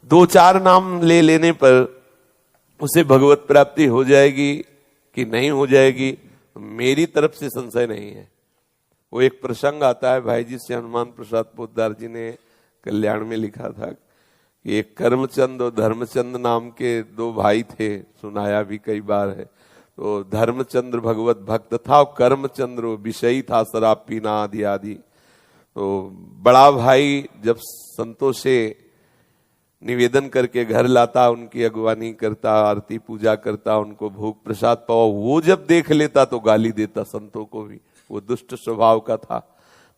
दो चार नाम ले लेने पर उसे भगवत प्राप्ति हो जाएगी कि नहीं हो जाएगी, मेरी तरफ से संशय नहीं है। वो एक प्रसंग आता है, भाई जी से हनुमान प्रसाद पोद्दार जी ने कल्याण में लिखा था कि एक कर्मचंद और धर्मचंद नाम के दो भाई थे, सुनाया भी कई बार है। तो धर्मचंद्र भगवत भक्त था और कर्मचंद्र विषयी था, शराब पीना आदि आदि। तो बड़ा भाई जब संतों से निवेदन करके घर लाता, उनकी अगवानी करता, आरती पूजा करता, उनको भोग प्रसाद पाओ, वो जब देख लेता तो गाली देता संतों को भी। वो दुष्ट स्वभाव का था।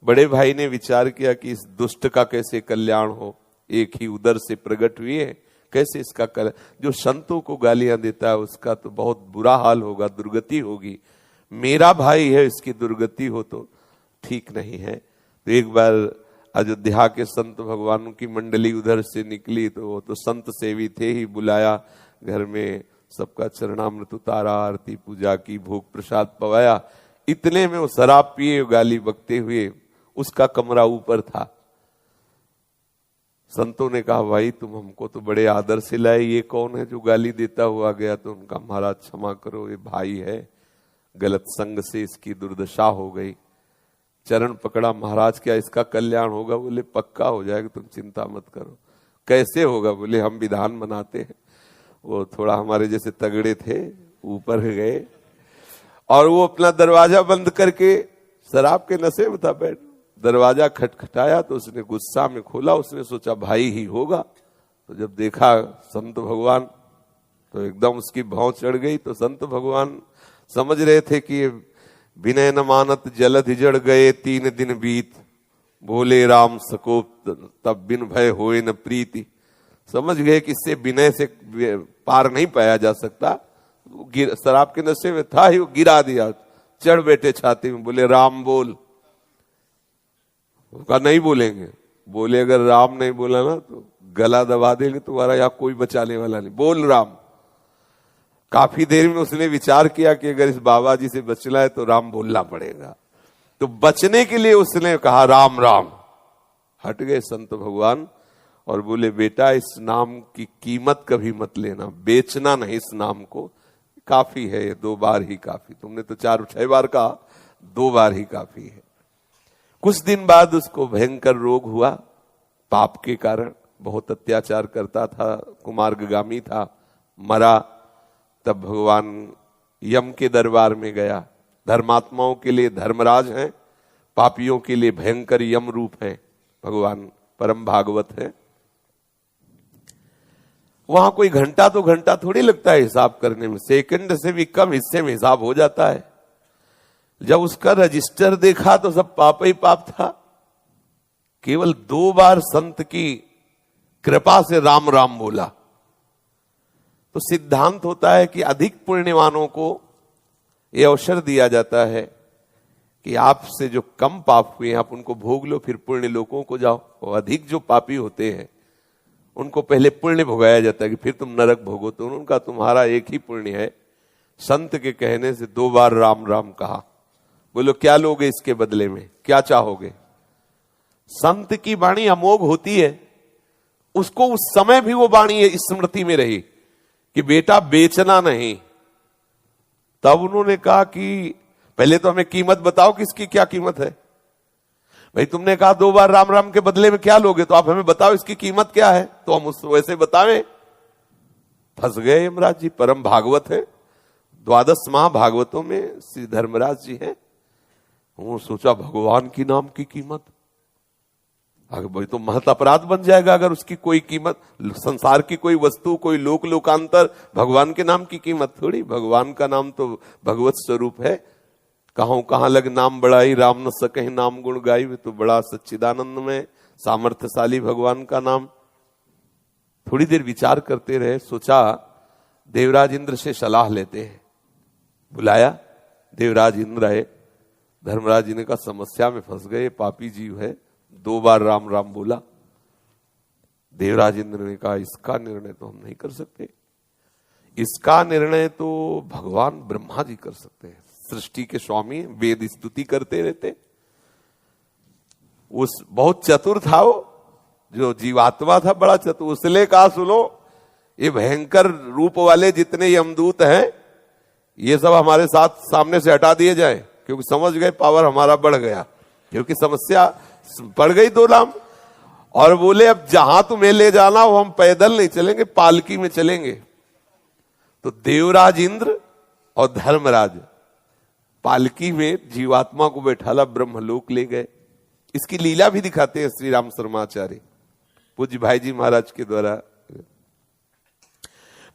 बड़े भाई ने विचार किया कि इस दुष्ट का कैसे कल्याण हो, एक ही उदर से प्रकट हुए, कैसे इसका जो संतों को गालियां देता है उसका तो बहुत बुरा हाल होगा, दुर्गति होगी। मेरा भाई है, इसकी दुर्गति हो तो ठीक नहीं है। तो एक बार अयोध्या के संत भगवानों की मंडली उधर से निकली, तो वो तो संत सेवी थे ही, बुलाया घर में, सबका चरणामृत उतारा, आरती पूजा की, भोग प्रसाद पवाया। इतने में वो शराब पिए गाली बकते हुए, उसका कमरा ऊपर था। संतों ने कहा भाई तुम हमको तो बड़े आदर से लाए, ये कौन है जो गाली देता हुआ गया? तो उनका महाराज क्षमा करो, ये भाई है, गलत संग से इसकी दुर्दशा हो गई। चरण पकड़ा, महाराज क्या इसका कल्याण होगा? बोले पक्का हो जाएगा, तुम चिंता मत करो। कैसे होगा? बोले हम विधान बनाते हैं। वो थोड़ा हमारे जैसे तगड़े थे, ऊपर गए और वो अपना दरवाजा बंद करके, शराब के नशे में था बैठ, दरवाजा खटखटाया तो उसने गुस्सा में खोला। उसने सोचा भाई ही होगा, तो जब देखा संत भगवान तो एकदम उसकी भौं चढ़ गई। तो संत भगवान समझ रहे थे कि विनय न मानत जलधि जड़ गए 3 दिन बीत, बोले राम सकोप तब बिन भय होए न प्रीति। समझ गए कि इससे विनय से पार नहीं पाया जा सकता। शराब के नशे में था ही, वो गिरा दिया, चढ़ बैठे छाती में, बोले राम बोल। उसका नहीं बोलेंगे, बोले अगर राम नहीं बोला ना तो गला दबा देंगे तुम्हारा, या कोई बचाने वाला नहीं, बोल राम। काफी देर में उसने विचार किया कि अगर इस बाबा जी से बचना है तो राम बोलना पड़ेगा। तो बचने के लिए उसने कहा राम राम। हट गए संत भगवान और बोले बेटा इस नाम की कीमत कभी मत लेना, बेचना नहीं इस नाम को, काफी है ये, 2 बार ही काफी। तुमने तो 4-6 बार कहा, 2 बार ही काफी है। कुछ दिन बाद उसको भयंकर रोग हुआ, पाप के कारण, बहुत अत्याचार करता था, कुमार्गामी था, मरा। तब भगवान यम के दरबार में गया। धर्मात्माओं के लिए धर्मराज हैं, पापियों के लिए भयंकर यम रूप है भगवान, परम भागवत है। वहां कोई घंटा तो घंटा थोड़ी लगता है हिसाब करने में, सेकंड से भी कम हिस्से में हिसाब हो जाता है। जब उसका रजिस्टर देखा तो सब पाप ही पाप था। केवल 2 बार संत की कृपा से राम राम बोला। तो सिद्धांत होता है कि अधिक पुण्यवानों को यह अवसर दिया जाता है कि आपसे जो कम पाप हुए आप उनको भोग लो, फिर पुण्य लोकों को जाओ। और अधिक जो पापी होते हैं उनको पहले पुण्य भोगाया जाता है कि फिर तुम नरक भोगो। तो उनका तुम्हारा एक ही पुण्य है। संत के कहने से 2 बार राम राम कहा। बोलो क्या लोगे इसके बदले में, क्या चाहोगे? संत की वाणी अमोघ होती है, उसको उस समय भी वो वाणी स्मृति में रही कि बेटा बेचना नहीं। तब उन्होंने कहा कि पहले तो हमें कीमत बताओ कि इसकी क्या कीमत है। भाई तुमने कहा 2 बार राम राम के बदले में क्या लोगे, तो आप हमें बताओ इसकी कीमत क्या है, तो हम उस वैसे बतावें। फंस गए यमराज जी। परम भागवत है, 12 महाभागवतों में श्री धर्मराज जी हैं। वो सोचा भगवान की नाम की कीमत, अगर भाई तो महत अपराध बन जाएगा अगर उसकी कोई कीमत, संसार की कोई वस्तु, कोई लोक लोकांतर, भगवान के नाम की कीमत थोड़ी। भगवान का नाम तो भगवत स्वरूप है। कहां लग नाम बड़ाई, राम न सके नाम गुण गाई। तो बड़ा सच्चिदानंद में सामर्थ्यशाली भगवान का नाम। थोड़ी देर विचार करते रहे, सोचा देवराज इंद्र से सलाह लेते हैं। बुलाया, देवराज इंद्र आए। धर्मराज जी ने कहा समस्या में फंस गए, पापी जीव है, 2 बार राम राम बोला। देवराज इंद्र ने कहा इसका निर्णय तो हम नहीं कर सकते, इसका निर्णय तो भगवान ब्रह्मा जी कर सकते हैं, सृष्टि के स्वामी, वेद स्तुति करते रहते। उस बहुत चतुर था वो, जो जीवात्मा था बड़ा चतुर, उसने कहा सुनो ये भयंकर रूप वाले जितने यमदूत हैं ये सब हमारे साथ सामने से हटा दिए जाए, क्योंकि समझ गए पावर हमारा बढ़ गया, क्योंकि समस्या बढ़ गई 2 लाम। और बोले अब जहां तुम्हें ले जाना वो हम पैदल नहीं चलेंगे, पालकी में चलेंगे। तो देवराज इंद्र और धर्मराज पालकी में जीवात्मा को बैठाला ब्रह्मलोक ले गए। इसकी लीला भी दिखाते हैं श्री राम शर्माचार्य पूज्य भाई जी महाराज के द्वारा।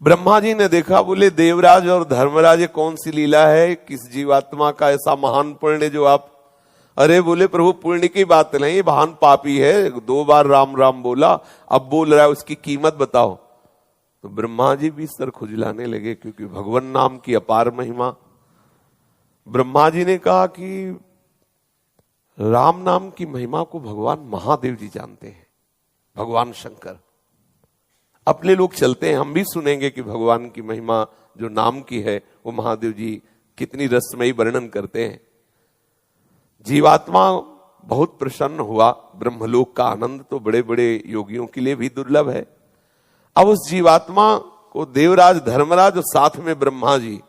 ब्रह्मा जी ने देखा, बोले देवराज और धर्मराज ये कौन सी लीला है, किस जीवात्मा का ऐसा महान पुण्य जो आप, अरे बोले प्रभु पुण्य की बात नहीं, ये महान पापी है, 2 बार राम राम बोला, अब बोल रहा है, उसकी कीमत बताओ। तो ब्रह्मा जी भी सर खुजलाने लगे, क्योंकि भगवान नाम की अपार महिमा। ब्रह्मा जी ने कहा कि राम नाम की महिमा को भगवान महादेव जी जानते हैं, भगवान शंकर। अपने लोग चलते हैं, हम भी सुनेंगे कि भगवान की महिमा जो नाम की है वो महादेव जी कितनी रसमयी वर्णन करते हैं। जीवात्मा बहुत प्रसन्न हुआ। ब्रह्मलोक का आनंद तो बड़े बड़े योगियों के लिए भी दुर्लभ है। अब उस जीवात्मा को देवराज धर्मराज और साथ में ब्रह्मा जी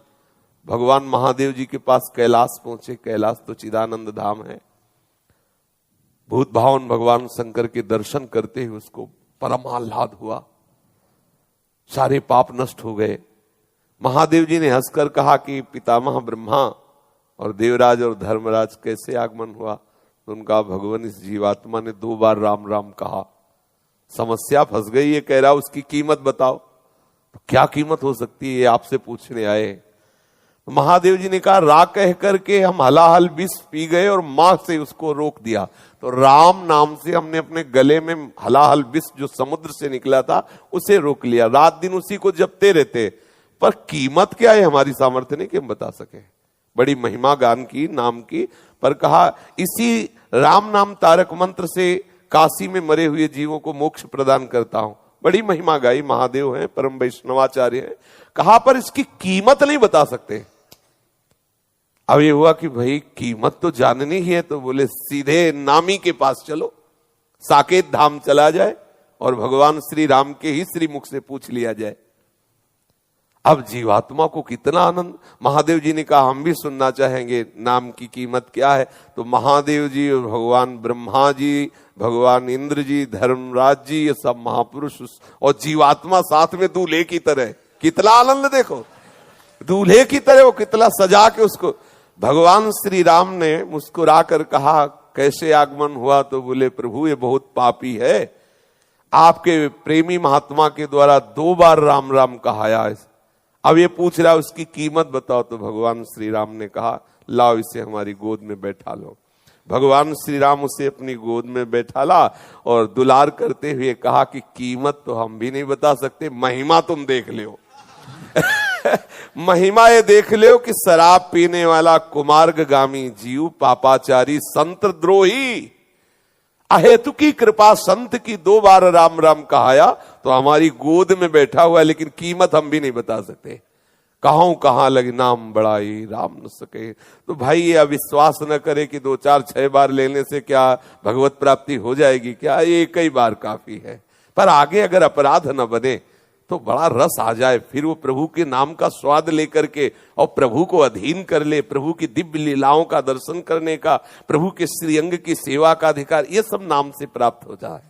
भगवान महादेव जी के पास कैलाश पहुंचे। कैलाश तो चिदानंद धाम है। भूत भावन भगवान शंकर के दर्शन करते हुए उसको परम आह्लाद हुआ, सारे पाप नष्ट हो गए। महादेव जी ने हंसकर कहा कि पितामह ब्रह्मा और देवराज और धर्मराज कैसे आगमन हुआ? तो उनका भगवान इस जीवात्मा ने 2 बार राम राम कहा, समस्या फंस गई, ये कह रहा उसकी कीमत बताओ। तो क्या कीमत हो सकती है ये आपसे पूछने आए। तो महादेव जी ने कहा रा कह करके हम हलाहल विष पी गए और मां से उसको रोक दिया। तो राम नाम से हमने अपने गले में हलाहल विष जो समुद्र से निकला था उसे रोक लिया। रात दिन उसी को जपते रहते, पर कीमत क्या है हमारी सामर्थ्य नहीं कि हम बता सके। बड़ी महिमा गान की नाम की, पर कहा इसी राम नाम तारक मंत्र से काशी में मरे हुए जीवों को मोक्ष प्रदान करता हूं। बड़ी महिमा गाई, महादेव हैं, परम वैष्णवाचार्य हैं। कहा पर इसकी कीमत नहीं बता सकते। अब ये हुआ कि भाई कीमत तो जाननी ही है, तो बोले सीधे नामी के पास चलो, साकेत धाम चला जाए और भगवान श्री राम के ही श्रीमुख से पूछ लिया जाए। अब जीवात्मा को कितना आनंद। महादेव जी ने कहा हम भी सुनना चाहेंगे नाम की कीमत क्या है। तो महादेव जी और भगवान ब्रह्मा जी, भगवान इंद्र जी, धर्मराज जी, ये सब महापुरुष और जीवात्मा साथ में दूल्हे की तरह, कितना आनंद देखो, दूल्हे की तरह वो कितना सजा के उसको। भगवान श्री राम ने मुस्कुरा कर कहा कैसे आगमन हुआ? तो बोले प्रभु ये बहुत पापी है, आपके प्रेमी महात्मा के द्वारा 2 बार राम राम कहाया। अब ये पूछ रहा उसकी कीमत बताओ। तो भगवान श्री राम ने कहा लाओ इसे हमारी गोद में बैठा लो। भगवान श्री राम उसे अपनी गोद में बैठाला और दुलार करते हुए कहा कि कीमत तो हम भी नहीं बता सकते, महिमा तुम देख लो। महिमा ये देख लो कि शराब पीने वाला कुमार्गामी जीव, पापाचारी, संत द्रोही, अहेतु की कृपा संत की 2 बार राम राम कहाया तो हमारी गोद में बैठा हुआ है, लेकिन कीमत हम भी नहीं बता सकते। कहां लगे नाम बड़ाई राम न सके। तो भाई ये अविश्वास न करे कि 2 4 6 बार लेने से क्या भगवत प्राप्ति हो जाएगी, क्या ये कई बार काफी है। पर आगे अगर अपराध न बने तो बड़ा रस आ जाए, फिर वो प्रभु के नाम का स्वाद लेकर के और प्रभु को अधीन कर ले, प्रभु की दिव्य लीलाओं का दर्शन करने का, प्रभु के श्रीअंग की सेवा का अधिकार, ये सब नाम से प्राप्त हो जाए।